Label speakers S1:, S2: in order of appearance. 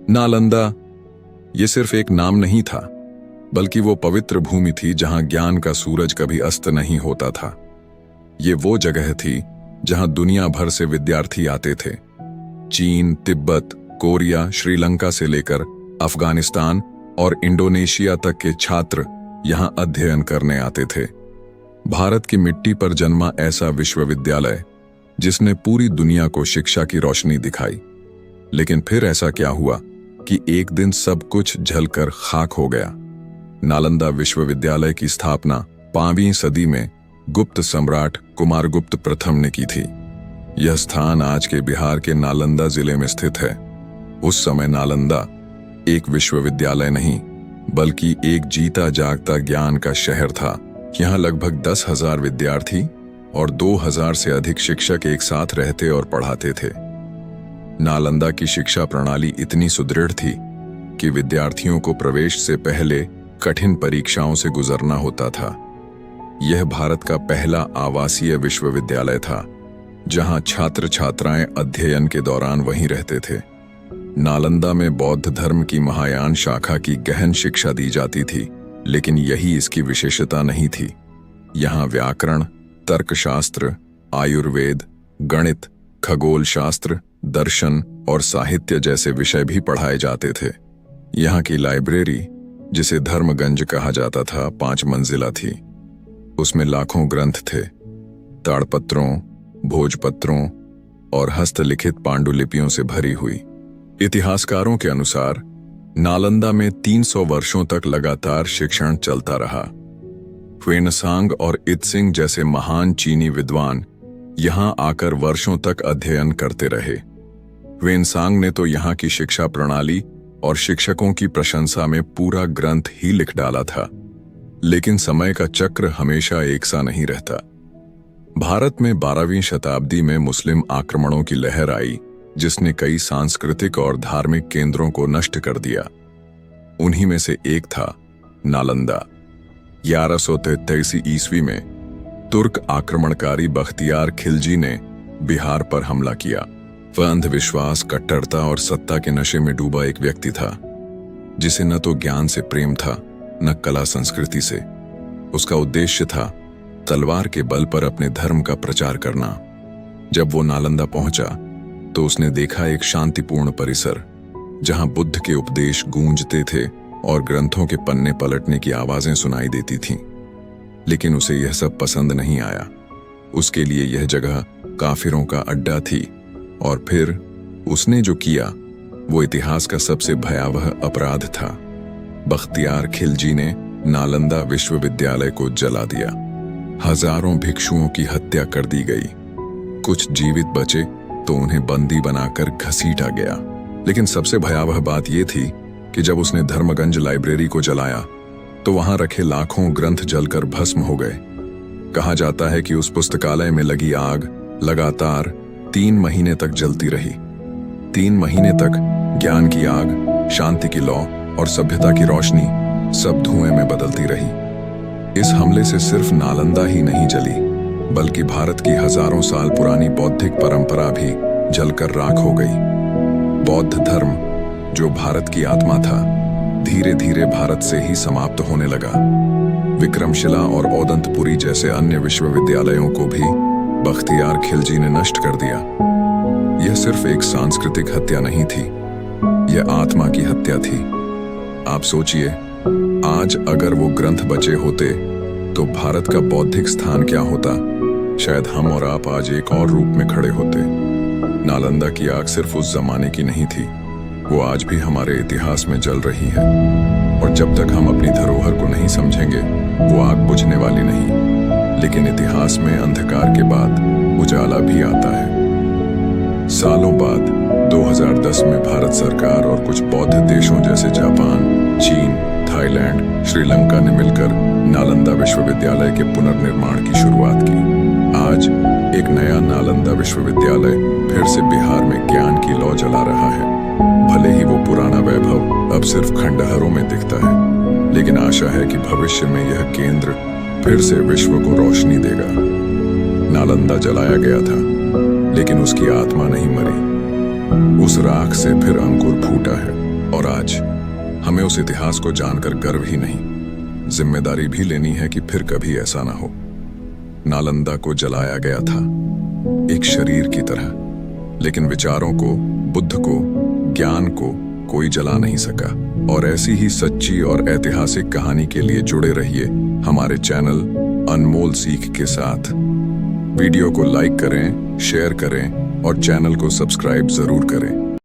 S1: नालंदा ये सिर्फ एक नाम नहीं था, बल्कि वो पवित्र भूमि थी जहां ज्ञान का सूरज कभी अस्त नहीं होता था। ये वो जगह थी जहां दुनिया भर से विद्यार्थी आते थे। चीन, तिब्बत, कोरिया, श्रीलंका से लेकर अफगानिस्तान और इंडोनेशिया तक के छात्र यहां अध्ययन करने आते थे। भारत की मिट्टी पर जन्मा ऐसा विश्वविद्यालय जिसने पूरी दुनिया को शिक्षा की रोशनी दिखाई। लेकिन फिर ऐसा क्या हुआ कि एक दिन सब कुछ जलकर खाक हो गया। नालंदा विश्वविद्यालय की स्थापना 5वीं सदी में गुप्त सम्राट कुमारगुप्त प्रथम ने की थी। यह स्थान आज के बिहार के नालंदा जिले में स्थित है। उस समय नालंदा एक विश्वविद्यालय नहीं, बल्कि एक जीता जागता ज्ञान का शहर था। यहाँ लगभग 10,000 विद्यार्थी और 2,000 से अधिक शिक्षक एक साथ रहते और पढ़ाते थे। नालंदा की शिक्षा प्रणाली इतनी सुदृढ़ थी कि विद्यार्थियों को प्रवेश से पहले कठिन परीक्षाओं से गुजरना होता था। यह भारत का पहला आवासीय विश्वविद्यालय था, जहां छात्र छात्राएं अध्ययन के दौरान वहीं रहते थे। नालंदा में बौद्ध धर्म की महायान शाखा की गहन शिक्षा दी जाती थी, लेकिन यही इसकी विशेषता नहीं थी। यहाँ व्याकरण, तर्कशास्त्र, आयुर्वेद, गणित, खगोल शास्त्र, दर्शन और साहित्य जैसे विषय भी पढ़ाए जाते थे। यहाँ की लाइब्रेरी, जिसे धर्मगंज कहा जाता था, 5 मंजिला थी। उसमें लाखों ग्रंथ थे, ताड़पत्रों, भोजपत्रों और हस्तलिखित पांडुलिपियों से भरी हुई। इतिहासकारों के अनुसार नालंदा में 300 वर्षों तक लगातार शिक्षण चलता रहा। ह्वेनसांग और इत्सिंग जैसे महान चीनी विद्वान यहाँ आकर वर्षों तक अध्ययन करते रहे। ह्वेनसांग ने तो यहाँ की शिक्षा प्रणाली और शिक्षकों की प्रशंसा में पूरा ग्रंथ ही लिख डाला था। लेकिन समय का चक्र हमेशा एक सा नहीं रहता। भारत में 12वीं शताब्दी में मुस्लिम आक्रमणों की लहर आई, जिसने कई सांस्कृतिक और धार्मिक केंद्रों को नष्ट कर दिया। उन्हीं में से एक था नालंदा। 1133 ईस्वी में तुर्क आक्रमणकारी बख्तियार खिलजी ने बिहार पर हमला किया। वह अंधविश्वास, कट्टरता और सत्ता के नशे में डूबा एक व्यक्ति था, जिसे न तो ज्ञान से प्रेम था, न कला संस्कृति से। उसका उद्देश्य था तलवार के बल पर अपने धर्म का प्रचार करना। जब वो नालंदा पहुंचा तो उसने देखा एक शांतिपूर्ण परिसर, जहां बुद्ध के उपदेश गूंजते थे और ग्रंथों के पन्ने पलटने की आवाजें सुनाई देती थीं। लेकिन उसे यह सब पसंद नहीं आया। उसके लिए यह जगह काफिरों का अड्डा थी। और फिर उसने जो किया वो इतिहास का सबसे भयावह अपराध था। बख्तियार खिलजी ने नालंदा विश्वविद्यालय को जला दिया। हजारों भिक्षुओं की हत्या कर दी गई। कुछ जीवित बचे तो उन्हें बंदी बनाकर घसीटा गया। लेकिन सबसे भयावह बात यह थी कि जब उसने धर्मगंज लाइब्रेरी को जलाया तो वहां रखे लाखों ग्रंथ जलकर भस्म हो गए। कहा जाता है कि उस पुस्तकालय में लगी आग लगातार 3 महीने तक जलती रही। 3 महीने तक ज्ञान की आग, शांति की लौ और सभ्यता की रोशनी सब धुएं में बदलती रही। इस हमले से सिर्फ नालंदा ही नहीं जली, बल्कि भारत की हजारों साल पुरानी बौद्धिक परंपरा भी जलकर राख हो गई। बौद्ध धर्म, जो भारत की आत्मा था, धीरे धीरे भारत से ही समाप्त होने लगा। विक्रमशिला और ओदंतपुरी जैसे अन्य विश्वविद्यालयों को भी बख्तियार खिलजी ने नष्ट कर दिया। यह सिर्फ एक सांस्कृतिक हत्या नहीं थी, यह आत्मा की हत्या थी। आप सोचिए, आज अगर वो ग्रंथ बचे होते तो भारत का बौद्धिक स्थान क्या होता। शायद हम और आप आज एक और रूप में खड़े होते। नालंदा की आग सिर्फ उस जमाने की नहीं थी, वो आज भी हमारे इतिहास में जल रही है। और जब तक हम अपनी धरोहर को नहीं समझेंगे, वो आग बुझने वाली नहीं। लेकिन इतिहास में अंधकार के बाद उजाला भी आता है। सालों बाद 2010 में भारत सरकार और कुछ बौद्ध देशों जैसे जापान, चीन, थाईलैंड, श्रीलंका ने मिलकर नालंदा विश्वविद्यालय के पुनर्निर्माण की शुरुआत की। आज एक नया नालंदा विश्वविद्यालय फिर से बिहार में ज्ञान की लौ जला रहा है। भले ही वो पुराना वैभव अब सिर्फ खंडहरों में दिखता है, लेकिन आशा है कि भविष्य में यह केंद्र फिर से विश्व को रोशनी देगा। नालंदा जलाया गया था, लेकिन उसकी आत्मा नहीं मरी। उस राख से फिर अंकुर फूटा है और आज हमें उस इतिहास को जानकर गर्व ही नहीं, जिम्मेदारी भी लेनी है कि फिर कभी ऐसा ना हो। नालंदा को जलाया गया था एक शरीर की तरह, लेकिन विचारों को, बुद्ध को, ज्ञान को कोई जला नहीं सका। और ऐसी ही सच्ची और ऐतिहासिक कहानी के लिए जुड़े रहिए हमारे चैनल अनमोल सीख के साथ। वीडियो को लाइक करें, शेयर करें और चैनल को सब्सक्राइब जरूर करें।